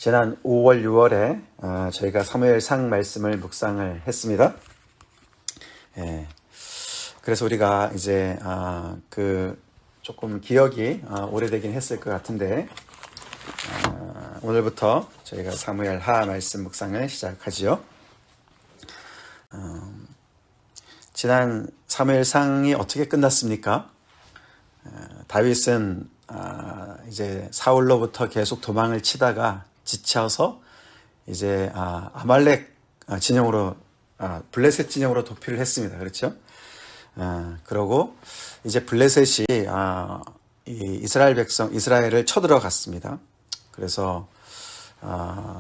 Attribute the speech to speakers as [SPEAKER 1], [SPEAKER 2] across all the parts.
[SPEAKER 1] 지난 5월, 6월에 저희가 사무엘상 말씀을 묵상을 했습니다. 그래서 우리가 이제 조금 기억이 오래되긴 했을 것 같은데 오늘부터 저희가 사무엘하 말씀 묵상을 시작하지요. 지난 사무엘상이 어떻게 끝났습니까? 다윗은 이제 사울로부터 계속 도망을 치다가 지쳐서 이제 아말렉 진영으로 블레셋 진영으로 도피를 했습니다. 그렇죠? 그러고 이제 블레셋이 이 이스라엘 백성 이스라엘을 쳐들어갔습니다. 그래서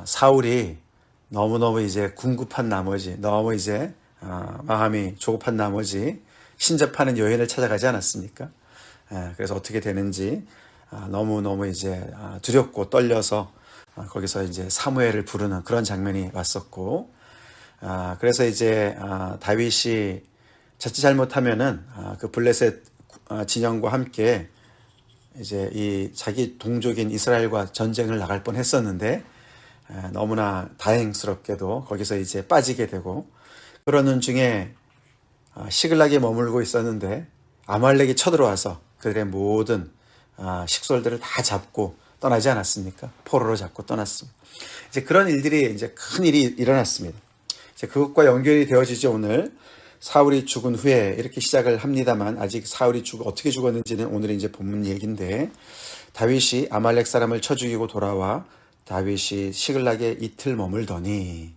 [SPEAKER 1] 사울이 너무너무 이제 궁급한 나머지 너무 이제 마음이 조급한 나머지 신접하는 여인을 찾아가지 않았습니까? 그래서 어떻게 되는지 너무너무 이제 두렵고 떨려서 거기서 이제 사무엘을 부르는 그런 장면이 왔었고, 그래서 이제 다윗이 자칫 잘못하면은 그 블레셋 진영과 함께 이제 이 자기 동족인 이스라엘과 전쟁을 나갈 뻔했었는데 너무나 다행스럽게도 거기서 이제 빠지게 되고, 그러는 중에 시글락에 머물고 있었는데 아말렉이 쳐들어와서 그들의 모든 식솔들을 다 잡고 떠나지 않았습니까? 포로로 잡고 떠났습니다. 이제 그런 일들이 이제 큰 일이 일어났습니다. 이제 그것과 연결이 되어지죠. 오늘 사울이 죽은 후에 이렇게 시작을 합니다만 아직 사울이 어떻게 죽었는지는 오늘 이제 본문 얘기인데, 다윗이 아말렉 사람을 쳐 죽이고 돌아와 다윗이 시글락에 이틀 머물더니,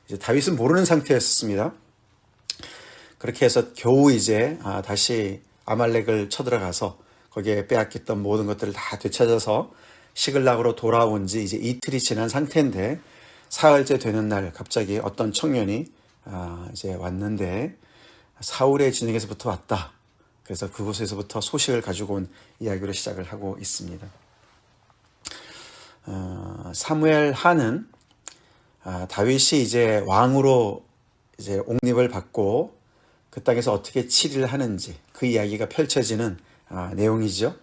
[SPEAKER 1] 이제 다윗은 모르는 상태였습니다. 그렇게 해서 겨우 이제 다시 아말렉을 쳐들어가서 거기에 빼앗겼던 모든 것들을 다 되찾아서 시글락으로 돌아온 지 이제 이틀이 지난 상태인데, 사흘째 되는 날 갑자기 어떤 청년이 이제 왔는데 사울의 진영에서부터 왔다. 그래서 그곳에서부터 소식을 가지고 온 이야기로 시작을 하고 있습니다. 사무엘하는 다윗이 이제 왕으로 이제 옹립을 받고 그 땅에서 어떻게 치리를 하는지 그 이야기가 펼쳐지는 내용이죠.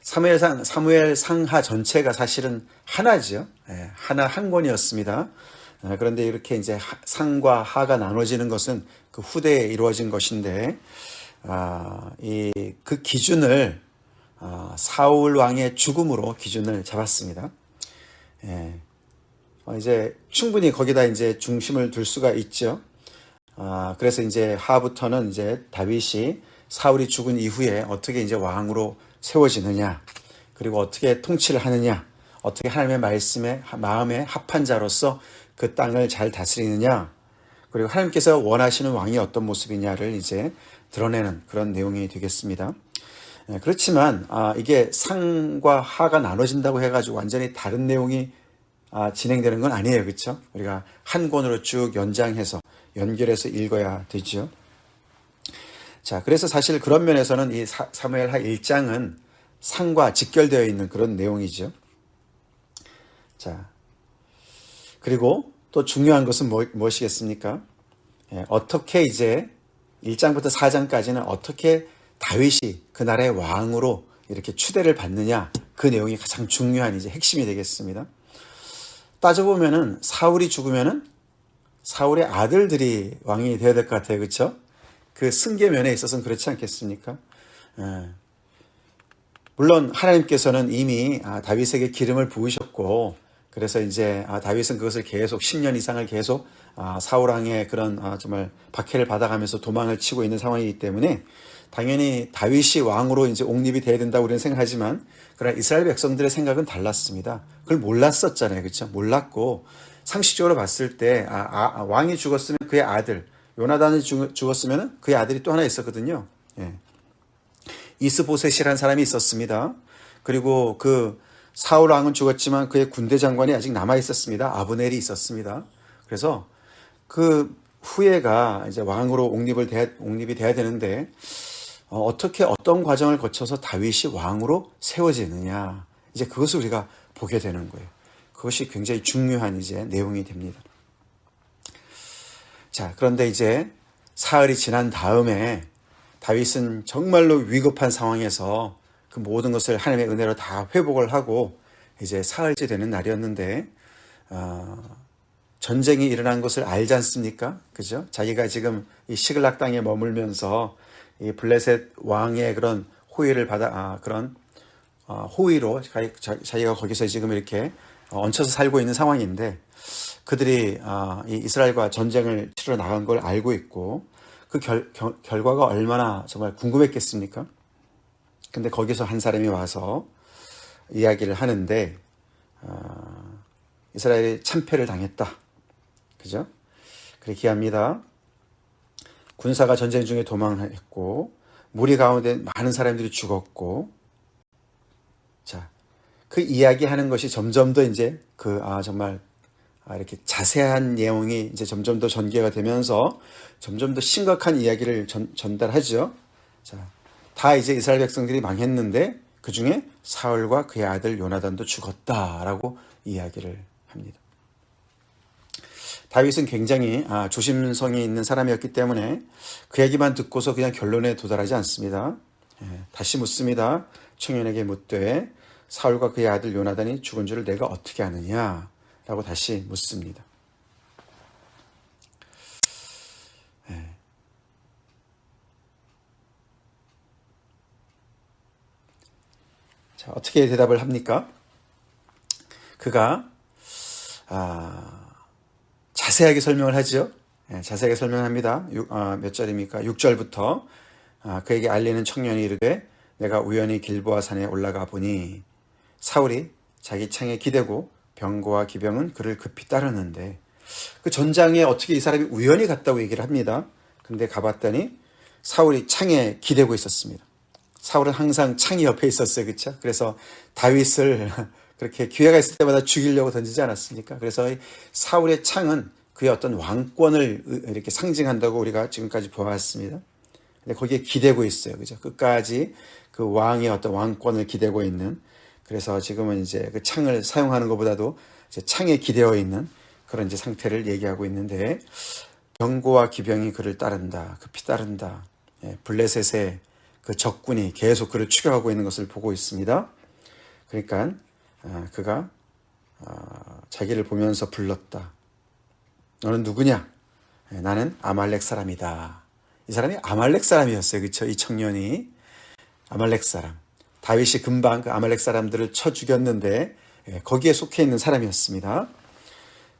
[SPEAKER 1] 사무엘상하 전체가 사실은 하나죠. 하나 한 권이었습니다. 그런데 이렇게 이제 상과 하가 나눠지는 것은 그 후대에 이루어진 것인데, 그 기준을 사울 왕의 죽음으로 기준을 잡았습니다. 이제 충분히 거기다 이제 중심을 둘 수가 있죠. 그래서 이제 하부터는 이제 다윗이 사울이 죽은 이후에 어떻게 이제 왕으로 세워지느냐, 그리고 어떻게 통치를 하느냐, 어떻게 하나님의 말씀에 마음에 합한 자로서 그 땅을 잘 다스리느냐, 그리고 하나님께서 원하시는 왕이 어떤 모습이냐를 이제 드러내는 그런 내용이 되겠습니다. 그렇지만 이게 상과 하가 나눠진다고 해가지고 완전히 다른 내용이 진행되는 건 아니에요. 그렇죠? 우리가 한 권으로 쭉 연장해서 연결해서 읽어야 되죠. 자, 그래서 사실 그런 면에서는 이 사무엘하 1장은 상과 직결되어 있는 그런 내용이죠. 자, 그리고 또 중요한 것은 무엇이겠습니까? 어떻게 이제 1장부터 4장까지는 어떻게 다윗이 그 나라의 왕으로 이렇게 추대를 받느냐, 그 내용이 가장 중요한 이제 핵심이 되겠습니다. 따져보면은 사울이 죽으면은 사울의 아들들이 왕이 되어야 될 것 같아요. 그렇죠? 그 승계면에 있어서는 그렇지 않겠습니까? 물론 하나님께서는 이미 다윗에게 기름을 부으셨고, 그래서 이제 다윗은 그것을 계속 10년 이상을 계속 사울왕의 그런 정말 박해를 받아가면서 도망을 치고 있는 상황이기 때문에 당연히 다윗이 왕으로 이제 옹립이 돼야 된다고 우리는 생각하지만, 그러나 이스라엘 백성들의 생각은 달랐습니다. 그걸 몰랐었잖아요. 그렇죠? 몰랐고, 상식적으로 봤을 때 왕이 죽었으면 그의 아들 요나단이 죽었으면 그의 아들이 또 하나 있었거든요. 이스보셋이라는 사람이 있었습니다. 그리고 그 사울 왕은 죽었지만 그의 군대 장관이 아직 남아 있었습니다. 아브넬이 있었습니다. 그래서 그 후예가 이제 왕으로 옹립이 돼야 되는데 어떻게 어떤 과정을 거쳐서 다윗이 왕으로 세워지느냐, 이제 그것을 우리가 보게 되는 거예요. 그것이 굉장히 중요한 이제 내용이 됩니다. 자, 그런데 이제 사흘이 지난 다음에 다윗은 정말로 위급한 상황에서 그 모든 것을 하나님의 은혜로 다 회복을 하고 이제 사흘째 되는 날이었는데 전쟁이 일어난 것을 알지 않습니까? 그죠? 자기가 지금 이 시글락 땅에 머물면서 이 블레셋 왕의 그런 호의를 받아 그런 호의로 자기가 거기서 지금 이렇게 얹혀서 살고 있는 상황인데 그들이 이 이스라엘과 전쟁을 치러 나간 걸 알고 있고 그 결과가 얼마나 정말 궁금했겠습니까? 근데 거기서 한 사람이 와서 이야기를 하는데 이스라엘이 참패를 당했다. 그죠? 그렇게 합니다. 군사가 전쟁 중에 도망했고 무리 가운데 많은 사람들이 죽었고 자, 그 이야기하는 것이 점점 더 이제 정말 이렇게 자세한 내용이 이제 점점 더 전개가 되면서 점점 더 심각한 이야기를 전달하죠. 자, 다 이제 이스라엘 백성들이 망했는데 그 중에 사울과 그의 아들 요나단도 죽었다라고 이야기를 합니다. 다윗은 굉장히 조심성이 있는 사람이었기 때문에 그 얘기만 듣고서 그냥 결론에 도달하지 않습니다. 다시 묻습니다. 청년에게 묻되 사울과 그의 아들 요나단이 죽은 줄을 내가 어떻게 아느냐 라고 다시 묻습니다. 자, 어떻게 대답을 합니까? 그가 자세하게 설명을 하죠. 자세하게 설명합니다. 몇 절입니까? 6절부터 그에게 알리는 청년이 이르되 내가 우연히 길보아 산에 올라가 보니 사울이 자기 창에 기대고 병거와 기병은 그를 급히 따르는데 그 전장에 어떻게 이 사람이 우연히 갔다고 얘기를 합니다. 근데 가봤더니 사울이 창에 기대고 있었습니다. 사울은 항상 창이 옆에 있었어요. 그렇죠? 그래서 다윗을 그렇게 기회가 있을 때마다 죽이려고 던지지 않았습니까? 그래서 사울의 창은 그의 어떤 왕권을 이렇게 상징한다고 우리가 지금까지 보았습니다. 근데 거기에 기대고 있어요. 그죠? 끝까지 그 왕의 어떤 왕권을 기대고 있는 그래서 지금은 이제 그 창을 사용하는 것보다도 이제 창에 기대어 있는 그런 이제 상태를 얘기하고 있는데 병거와 기병이 그를 따른다. 급히 따른다. 블레셋의 그 적군이 계속 그를 추격하고 있는 것을 보고 있습니다. 그러니까 그가 자기를 보면서 불렀다. 너는 누구냐? 나는 아말렉 사람이다. 이 사람이 아말렉 사람이었어요. 그렇죠? 이 청년이 아말렉 사람. 다윗이 금방 그 아말렉 사람들을 쳐 죽였는데 거기에 속해 있는 사람이었습니다.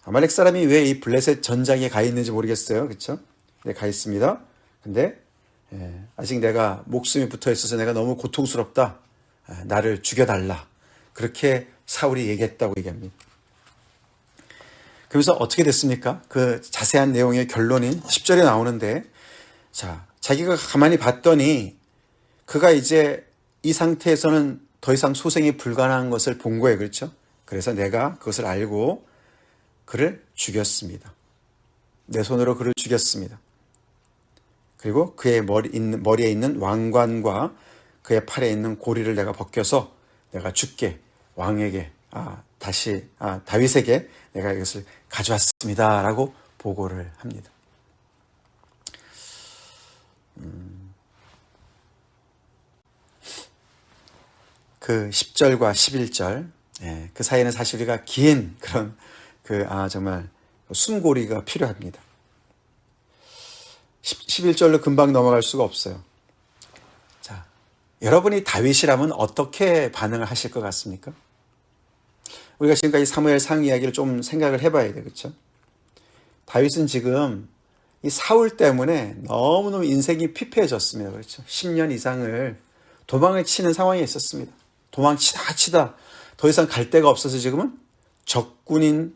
[SPEAKER 1] 아말렉 사람이 왜 이 블레셋 전장에 가 있는지 모르겠어요. 그렇죠? 네, 가 있습니다. 근데 아직 내가 목숨이 붙어 있어서 내가 너무 고통스럽다. 나를 죽여달라. 그렇게 사울이 얘기했다고 얘기합니다. 그래서 어떻게 됐습니까? 그 자세한 내용의 결론인 10절에 나오는데 자, 자기가 가만히 봤더니 그가 이제 이 상태에서는 더 이상 소생이 불가능한 것을 본 거예요. 그렇죠? 그래서 내가 그것을 알고 그를 죽였습니다. 내 손으로 그를 죽였습니다. 그리고 그의 머리에 있는 왕관과 그의 팔에 있는 고리를 내가 벗겨서 내가 주께 왕에게 다윗에게 내가 이것을 가져왔습니다. 라고 보고를 합니다. 그 10절과 11절 그 사이에는 사실 우리가 긴 그런 정말 숨고리가 필요합니다. 11절로 금방 넘어갈 수가 없어요. 자, 여러분이 다윗이라면 어떻게 반응을 하실 것 같습니까? 우리가 지금까지 사무엘상 이야기를 좀 생각을 해봐야 돼요. 그렇죠? 다윗은 지금 이 사울 때문에 너무너무 인생이 피폐해졌습니다. 그렇죠? 10년 이상을 도망을 치는 상황에 있었습니다. 도망치다 더 이상 갈 데가 없어서 지금은 적군인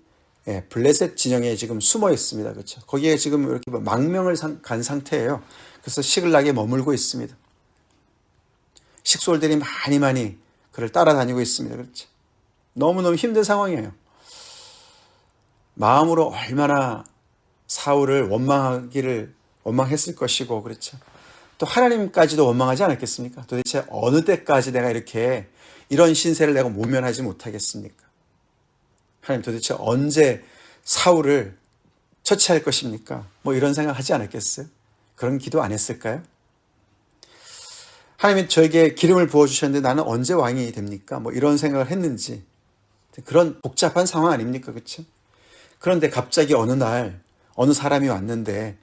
[SPEAKER 1] 블레셋 진영에 지금 숨어 있습니다. 그렇죠? 거기에 지금 이렇게 망명을 간 상태예요. 그래서 시글락에 머물고 있습니다. 식솔들이 많이 그를 따라다니고 있습니다. 그렇죠? 너무너무 힘든 상황이에요. 마음으로 얼마나 사울을 원망했을 것이고, 그렇죠? 또 하나님까지도 원망하지 않았겠습니까? 도대체 어느 때까지 내가 이렇게 이런 신세를 내가 모면하지 못하겠습니까? 하나님 도대체 언제 사울을 처치할 것입니까? 뭐 이런 생각하지 않았겠어요? 그런 기도 안 했을까요? 하나님이 저에게 기름을 부어주셨는데 나는 언제 왕이 됩니까? 뭐 이런 생각을 했는지 그런 복잡한 상황 아닙니까? 그렇죠? 그런데 갑자기 어느 날 어느 사람이 왔는데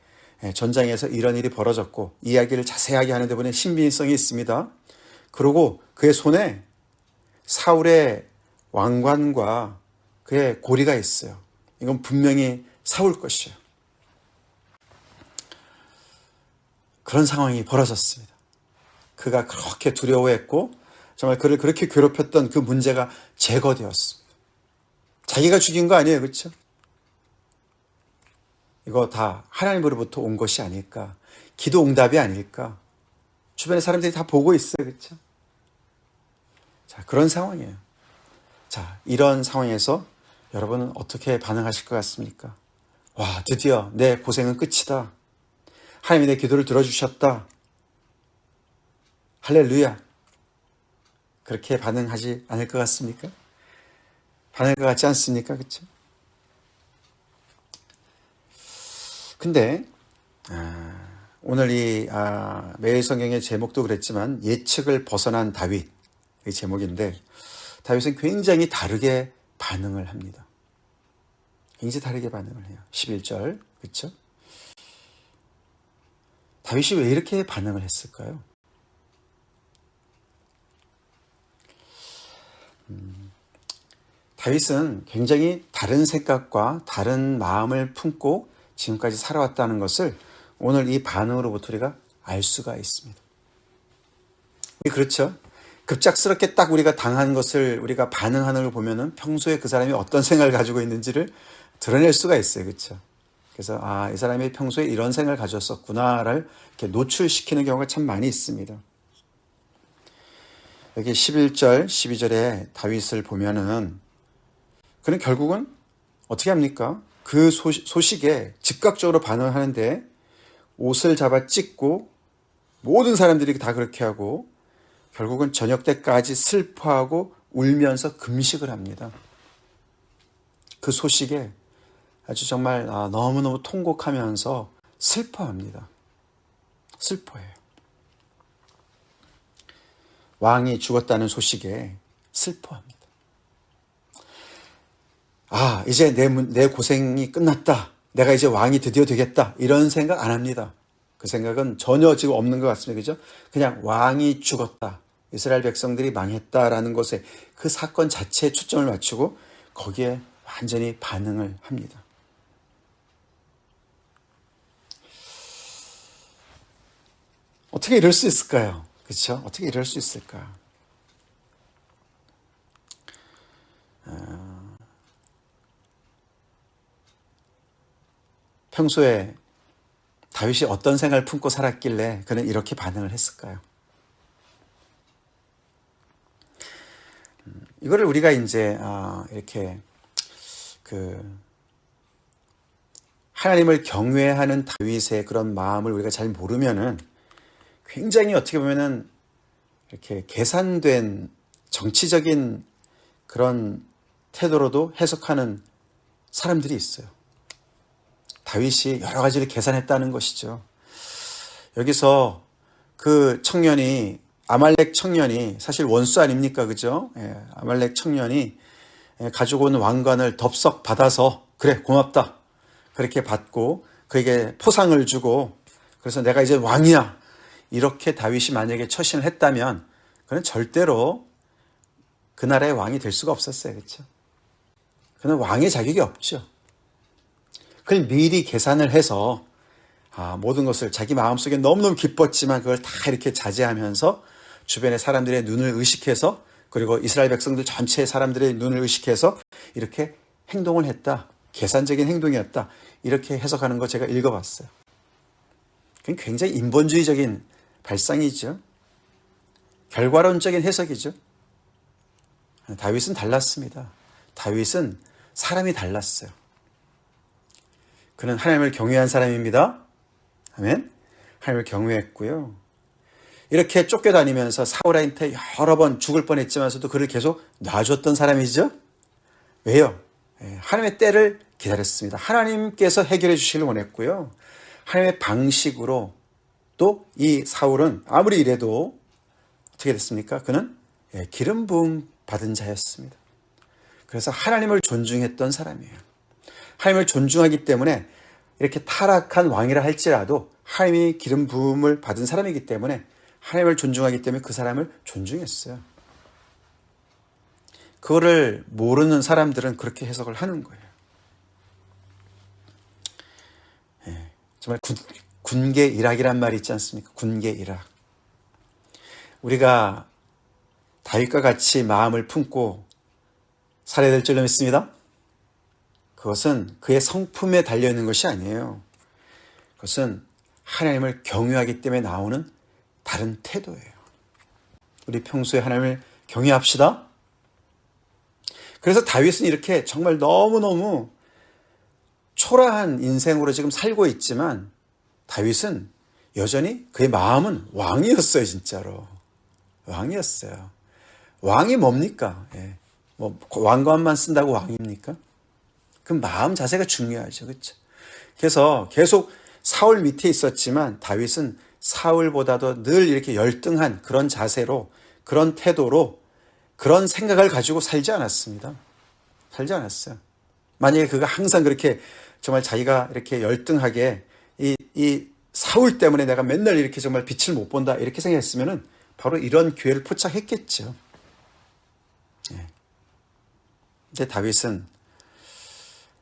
[SPEAKER 1] 전장에서 이런 일이 벌어졌고 이야기를 자세하게 하는데 보니 신빙성이 있습니다. 그리고 그의 손에 사울의 왕관과 그의 고리가 있어요. 이건 분명히 사울 것이에요. 그런 상황이 벌어졌습니다. 그가 그렇게 두려워했고 정말 그를 그렇게 괴롭혔던 그 문제가 제거되었습니다. 자기가 죽인 거 아니에요. 그렇죠? 이거 다 하나님으로부터 온 것이 아닐까. 기도 응답이 아닐까. 주변에 사람들이 다 보고 있어요. 그렇죠? 자, 그런 상황이에요. 자, 이런 상황에서 여러분은 어떻게 반응하실 것 같습니까? 와, 드디어 내 고생은 끝이다. 하나님이 내 기도를 들어주셨다. 할렐루야. 그렇게 반응하지 않을 것 같습니까? 반응할 것 같지 않습니까? 그렇죠? 근데 오늘 이 매일 성경의 제목도 그랬지만 예측을 벗어난 다윗 이 제목인데 다윗은 굉장히 다르게 반응을 합니다. 굉장히 다르게 반응을 해요. 11절 그렇죠? 다윗이 왜 이렇게 반응을 했을까요? 다윗은 굉장히 다른 생각과 다른 마음을 품고 지금까지 살아왔다는 것을 오늘 이 반응으로부터 우리가 알 수가 있습니다. 그렇죠? 급작스럽게 딱 우리가 당한 것을 우리가 반응하는 걸 보면은 평소에 그 사람이 어떤 생각을 가지고 있는지를 드러낼 수가 있어요. 그렇죠? 그래서 이 사람이 평소에 이런 생각을 가졌었구나를 이렇게 노출시키는 경우가 참 많이 있습니다. 여기 11절, 12절에 다윗을 보면은 그는 결국은 어떻게 합니까? 그 소식에 즉각적으로 반응을 하는데 옷을 잡아 찢고 모든 사람들이 다 그렇게 하고 결국은 저녁 때까지 슬퍼하고 울면서 금식을 합니다. 그 소식에 아주 정말 너무너무 통곡하면서 슬퍼합니다. 슬퍼해요. 왕이 죽었다는 소식에 슬퍼합니다. 이제 내 고생이 끝났다. 내가 이제 왕이 드디어 되겠다. 이런 생각 안 합니다. 그 생각은 전혀 지금 없는 것 같습니다. 그죠? 그냥 왕이 죽었다. 이스라엘 백성들이 망했다라는 것에 그 사건 자체에 초점을 맞추고 거기에 완전히 반응을 합니다. 어떻게 이럴 수 있을까요? 그렇죠? 어떻게 이럴 수 있을까? 평소에 다윗이 어떤 생각을 품고 살았길래 그는 이렇게 반응을 했을까요? 이거를 우리가 이제 이렇게 하나님을 경외하는 다윗의 그런 마음을 우리가 잘 모르면은 굉장히 어떻게 보면은 이렇게 계산된 정치적인 그런 태도로도 해석하는 사람들이 있어요. 다윗이 여러 가지를 계산했다는 것이죠. 여기서 그 청년이 아말렉 청년이 사실 원수 아닙니까? 그죠? 아말렉 청년이 가지고 온 왕관을 덥석 받아서 그래 고맙다 그렇게 받고 그에게 포상을 주고 그래서 내가 이제 왕이야 이렇게 다윗이 만약에 처신을 했다면 그는 절대로 그 나라의 왕이 될 수가 없었어요. 그렇죠? 그는 왕의 자격이 없죠. 그걸 미리 계산을 해서 모든 것을 자기 마음속에 너무너무 기뻤지만 그걸 다 이렇게 자제하면서 주변의 사람들의 눈을 의식해서 그리고 이스라엘 백성들 전체의 사람들의 눈을 의식해서 이렇게 행동을 했다. 계산적인 행동이었다. 이렇게 해석하는 거 제가 읽어봤어요. 그건 굉장히 인본주의적인 발상이죠. 결과론적인 해석이죠. 다윗은 달랐습니다. 다윗은 사람이 달랐어요. 그는 하나님을 경외한 사람입니다. 아멘. 하나님을 경외했고요. 이렇게 쫓겨다니면서 사울한테 여러 번 죽을 뻔했지만서도 그를 계속 놔줬던 사람이죠. 왜요? 하나님의 때를 기다렸습니다. 하나님께서 해결해 주시길 원했고요. 하나님의 방식으로 또 이 사울은 아무리 이래도 어떻게 됐습니까? 그는 기름 부음 받은 자였습니다. 그래서 하나님을 존중했던 사람이에요. 하나님을 존중하기 때문에 이렇게 타락한 왕이라 할지라도 하나님이 기름 부음을 받은 사람이기 때문에 하나님을 존중하기 때문에 그 사람을 존중했어요. 그거를 모르는 사람들은 그렇게 해석을 하는 거예요. 정말 군계 일학이란 말이 있지 않습니까? 군계 일학. 우리가 다윗과 같이 마음을 품고 살아야 될 줄로 믿습니다. 그것은 그의 성품에 달려있는 것이 아니에요. 그것은 하나님을 경외하기 때문에 나오는 다른 태도예요. 우리 평소에 하나님을 경외합시다. 그래서 다윗은 이렇게 정말 너무너무 초라한 인생으로 지금 살고 있지만 다윗은 여전히 그의 마음은 왕이었어요. 진짜로 왕이었어요. 왕이 뭡니까? 뭐 왕관만 쓴다고 왕입니까? 그 마음 자세가 중요하죠. 그렇죠? 그래서 계속 사울 밑에 있었지만 다윗은 사울보다도 늘 이렇게 열등한 그런 자세로, 그런 태도로, 그런 생각을 가지고 살지 않았습니다. 살지 않았어요. 만약에 그가 항상 그렇게 정말 자기가 이렇게 열등하게 이 사울 때문에 내가 맨날 이렇게 정말 빛을 못 본다 이렇게 생각했으면은 바로 이런 기회를 포착했겠죠. 근데 다윗은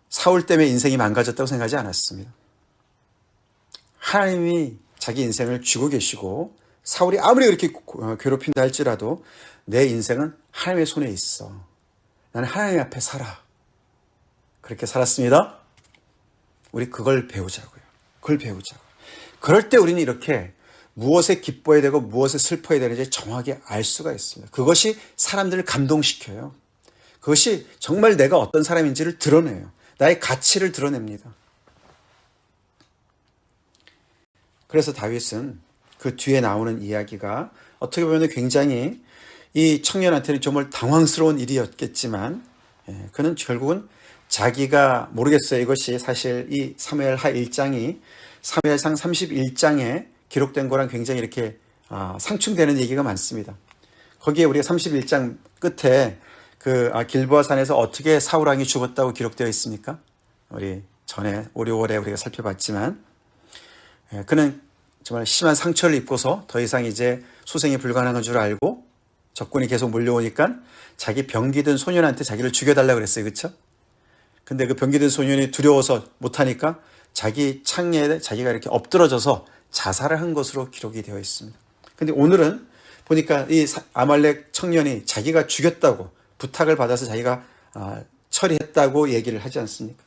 [SPEAKER 1] 사울 때문에 인생이 망가졌다고 생각하지 않았습니다. 하나님이 자기 인생을 쥐고 계시고 사울이 아무리 그렇게 괴롭힌다 할지라도 내 인생은 하나님의 손에 있어. 나는 하나님 앞에 살아. 그렇게 살았습니다. 우리 그걸 배우자고요. 그걸 배우자고요. 그럴 때 우리는 이렇게 무엇에 기뻐야 되고 무엇에 슬퍼야 되는지 정확히 알 수가 있습니다. 그것이 사람들을 감동시켜요. 그것이 정말 내가 어떤 사람인지를 드러내요. 나의 가치를 드러냅니다. 그래서 다윗은 그 뒤에 나오는 이야기가 어떻게 보면 굉장히 이 청년한테는 정말 당황스러운 일이었겠지만 그는 결국은 자기가 모르겠어요. 이것이 사실 이 사무엘하 1장이 사무엘상 31장에 기록된 거랑 굉장히 이렇게 상충되는 얘기가 많습니다. 거기에 우리가 31장 끝에 그 길보아 산에서 어떻게 사울 왕이 죽었다고 기록되어 있습니까? 우리 전에 5, 6월에 우리가 살펴봤지만 그는 정말 심한 상처를 입고서 더 이상 이제 소생이 불가능한 줄 알고 적군이 계속 몰려오니까 자기 병기든 소년한테 자기를 죽여달라고 그랬어요. 그렇죠? 근데 그 병기든 소년이 두려워서 못하니까 자기 창에 자기가 이렇게 엎드러져서 자살을 한 것으로 기록이 되어 있습니다. 근데 오늘은 보니까 이 아말렉 청년이 자기가 죽였다고 부탁을 받아서 자기가 처리했다고 얘기를 하지 않습니까?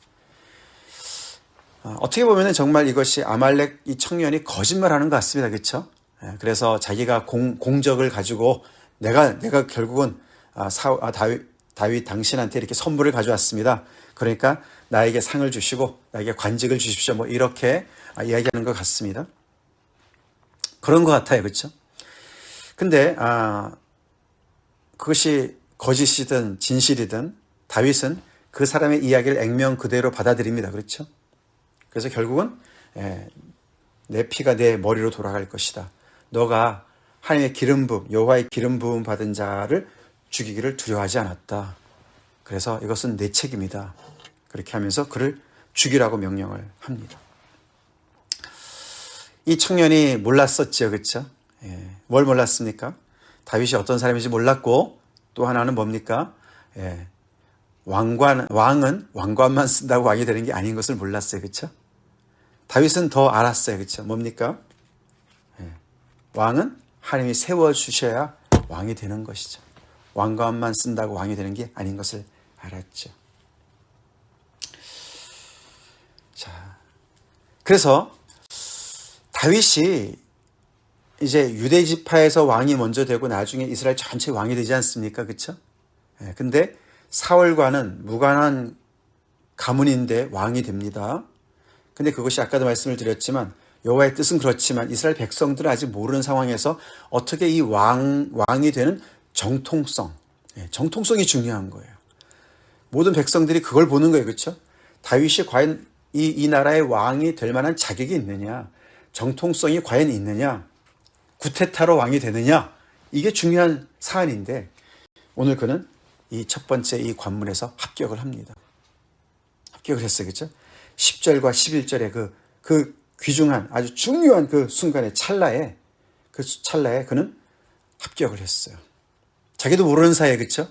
[SPEAKER 1] 어떻게 보면 정말 이것이 아말렉 이 청년이 거짓말하는 것 같습니다. 그렇죠? 그래서 자기가 공적을 가지고 내가 결국은 다윗 당신한테 이렇게 선물을 가져왔습니다. 그러니까 나에게 상을 주시고 나에게 관직을 주십시오. 뭐 이렇게 이야기하는 것 같습니다. 그런 것 같아요. 그렇죠? 근데 그것이 거짓이든 진실이든 다윗은 그 사람의 이야기를 액면 그대로 받아들입니다. 그렇죠? 그래서 결국은 내 피가 내 머리로 돌아갈 것이다. 너가 하나님의 기름 부음, 여호와의 기름 부음 받은 자를 죽이기를 두려워하지 않았다. 그래서 이것은 내 책임이다. 그렇게 하면서 그를 죽이라고 명령을 합니다. 이 청년이 몰랐었죠. 그렇죠? 뭘 몰랐습니까? 다윗이 어떤 사람인지 몰랐고 또 하나는 뭡니까? 왕은 왕관만 쓴다고 왕이 되는 게 아닌 것을 몰랐어요. 그렇죠? 다윗은 더 알았어요. 그렇죠? 뭡니까? 왕은 하나님이 세워주셔야 왕이 되는 것이죠. 왕관만 쓴다고 왕이 되는 게 아닌 것을 알았죠. 자, 그래서 다윗이 이제 유대 지파에서 왕이 먼저 되고 나중에 이스라엘 전체 왕이 되지 않습니까? 그렇죠? 근데 사울과는 무관한 가문인데 왕이 됩니다. 근데 그것이 아까도 말씀을 드렸지만 여호와의 뜻은 그렇지만 이스라엘 백성들은 아직 모르는 상황에서 어떻게 이 왕이 되는 정통성이 중요한 거예요. 모든 백성들이 그걸 보는 거예요. 그렇죠? 다윗이 과연 이 나라의 왕이 될 만한 자격이 있느냐, 정통성이 과연 있느냐, 구테타로 왕이 되느냐, 이게 중요한 사안인데 오늘 그는 이 첫 번째 이 관문에서 합격을 합니다. 합격을 했어요. 그렇죠? 10절과 11절의 그 귀중한 아주 중요한 그 순간의 찰나에 그는 합격을 했어요. 자기도 모르는 사이에 그렇죠?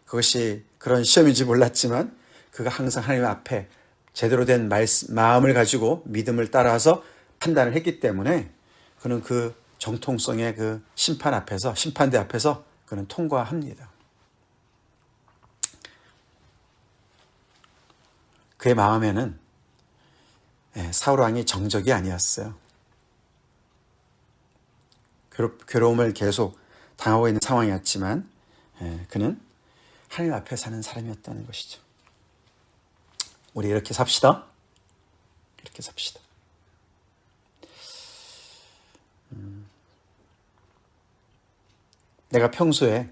[SPEAKER 1] 그것이 그런 시험인지 몰랐지만 그가 항상 하나님 앞에 제대로 된 마음을 가지고 믿음을 따라서 판단을 했기 때문에 그는 그 정통성의 그 심판대 앞에서 그는 통과합니다. 그의 마음에는 사울 왕이 정적이 아니었어요. 괴로움을 계속 당하고 있는 상황이었지만 그는 하나님 앞에 사는 사람이었다는 것이죠. 우리 이렇게 삽시다. 이렇게 삽시다. 내가 평소에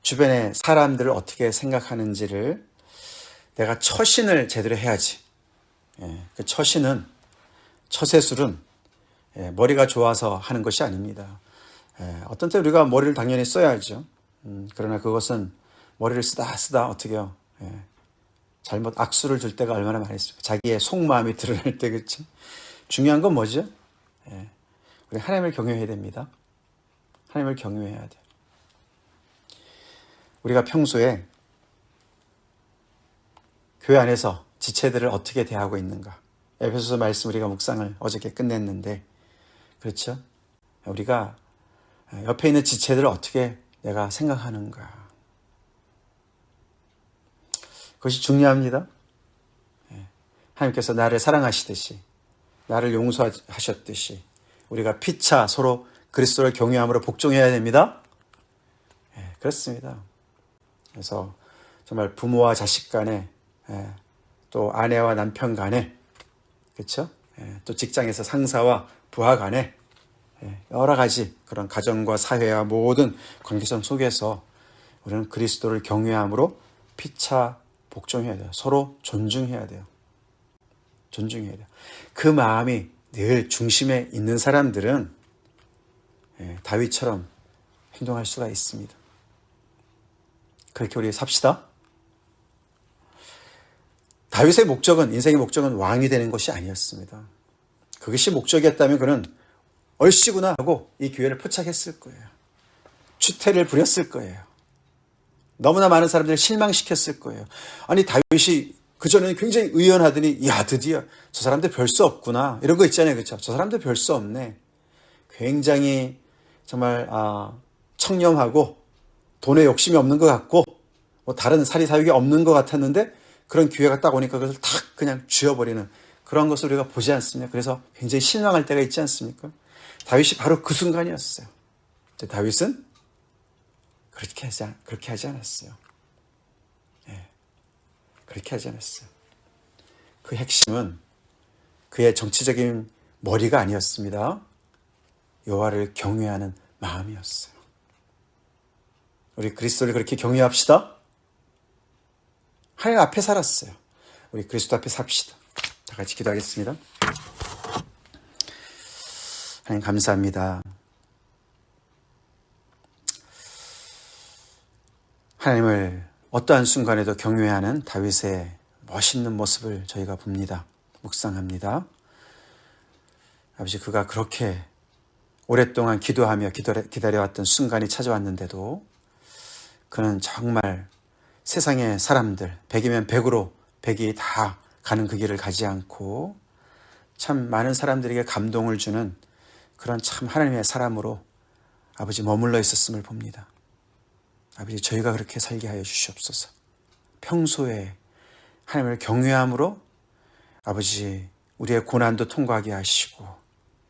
[SPEAKER 1] 주변의 사람들을 어떻게 생각하는지를 내가 처신을 제대로 해야지. 그 처세술은 머리가 좋아서 하는 것이 아닙니다. 어떤 때 우리가 머리를 당연히 써야죠. 그러나 그것은 머리를 쓰다 어떻게요? 잘못 악수를 줄 때가 얼마나 많이 있습니까? 자기의 속마음이 드러날 때 그렇죠? 중요한 건 뭐죠? 우리 하나님을 경외해야 됩니다. 하나님을 경외해야 돼요. 우리가 평소에 교회 안에서 지체들을 어떻게 대하고 있는가? 에베소서 말씀 우리가 묵상을 어저께 끝냈는데 그렇죠? 우리가 옆에 있는 지체들을 어떻게 내가 생각하는가? 그것이 중요합니다. 하나님께서 나를 사랑하시듯이 나를 용서하셨듯이 우리가 피차 서로 그리스도를 경외함으로 복종해야 됩니다. 그렇습니다. 그래서 정말 부모와 자식 간에 또 아내와 남편 간에 그렇죠? 또 직장에서 상사와 부하 간에 여러 가지 그런 가정과 사회와 모든 관계성 속에서 우리는 그리스도를 경외함으로 피차 복종해야 돼요. 서로 존중해야 돼요. 존중해야 돼요. 그 마음이 늘 중심에 있는 사람들은 다윗처럼 행동할 수가 있습니다. 그렇게 우리 삽시다. 다윗의 목적은, 인생의 목적은 왕이 되는 것이 아니었습니다. 그것이 목적이었다면 그는 얼씨구나 하고 이 기회를 포착했을 거예요. 추태를 부렸을 거예요. 너무나 많은 사람들을 실망시켰을 거예요. 아니 다윗이 그전에는 굉장히 의연하더니 야 드디어 저 사람들 별 수 없구나 이런 거 있잖아요. 그렇죠? 저 사람들 별 수 없네. 굉장히 정말 청렴하고 돈에 욕심이 없는 것 같고 뭐 다른 사리사욕이 없는 것 같았는데 그런 기회가 딱 오니까 그것을 탁 그냥 쥐어버리는 그런 것을 우리가 보지 않습니까? 그래서 굉장히 실망할 때가 있지 않습니까? 다윗이 바로 그 순간이었어요. 다윗은 그렇게 하지 않았어요. 그렇게 하지 않았어요. 그 핵심은 그의 정치적인 머리가 아니었습니다. 여호와를 경외하는 마음이었어요. 우리 그리스도를 그렇게 경외합시다. 하나님 앞에 살았어요. 우리 그리스도 앞에 삽시다. 다 같이 기도하겠습니다. 하나님 감사합니다. 하나님을 어떠한 순간에도 경외하는 다윗의 멋있는 모습을 저희가 봅니다. 묵상합니다. 아버지 그가 그렇게 오랫동안 기도하며 기다려왔던 순간이 찾아왔는데도 그는 정말 세상의 사람들 100이면 100으로 100이 다 가는 그 길을 가지 않고 참 많은 사람들에게 감동을 주는 그런 참 하나님의 사람으로 아버지 머물러 있었음을 봅니다. 아버지 저희가 그렇게 살게 하여 주시옵소서. 평소에 하나님을 경외함으로 아버지 우리의 고난도 통과하게 하시고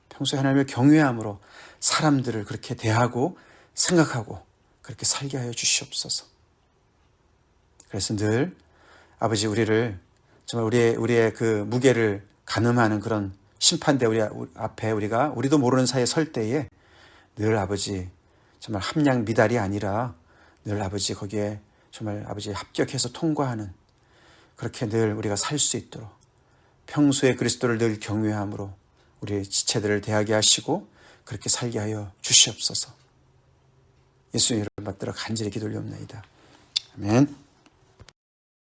[SPEAKER 1] 평소에 하나님을 경외함으로 사람들을 그렇게 대하고 생각하고 그렇게 살게 하여 주시옵소서. 그래서 늘 아버지 우리를 정말 우리의 그 무게를 가늠하는 그런 심판대 우리 앞에 우리도 모르는 사이에 설 때에 늘 아버지 정말 함량 미달이 아니라 늘 아버지 거기에 정말 아버지 합격해서 통과하는 그렇게 늘 우리가 살 수 있도록 평소에 그리스도를 늘 경외함으로 우리의 지체들을 대하게 하시고 그렇게 살게 하여 주시옵소서. 예수님 이름 받들어 간절히 기도 올려옵나이다. 아멘.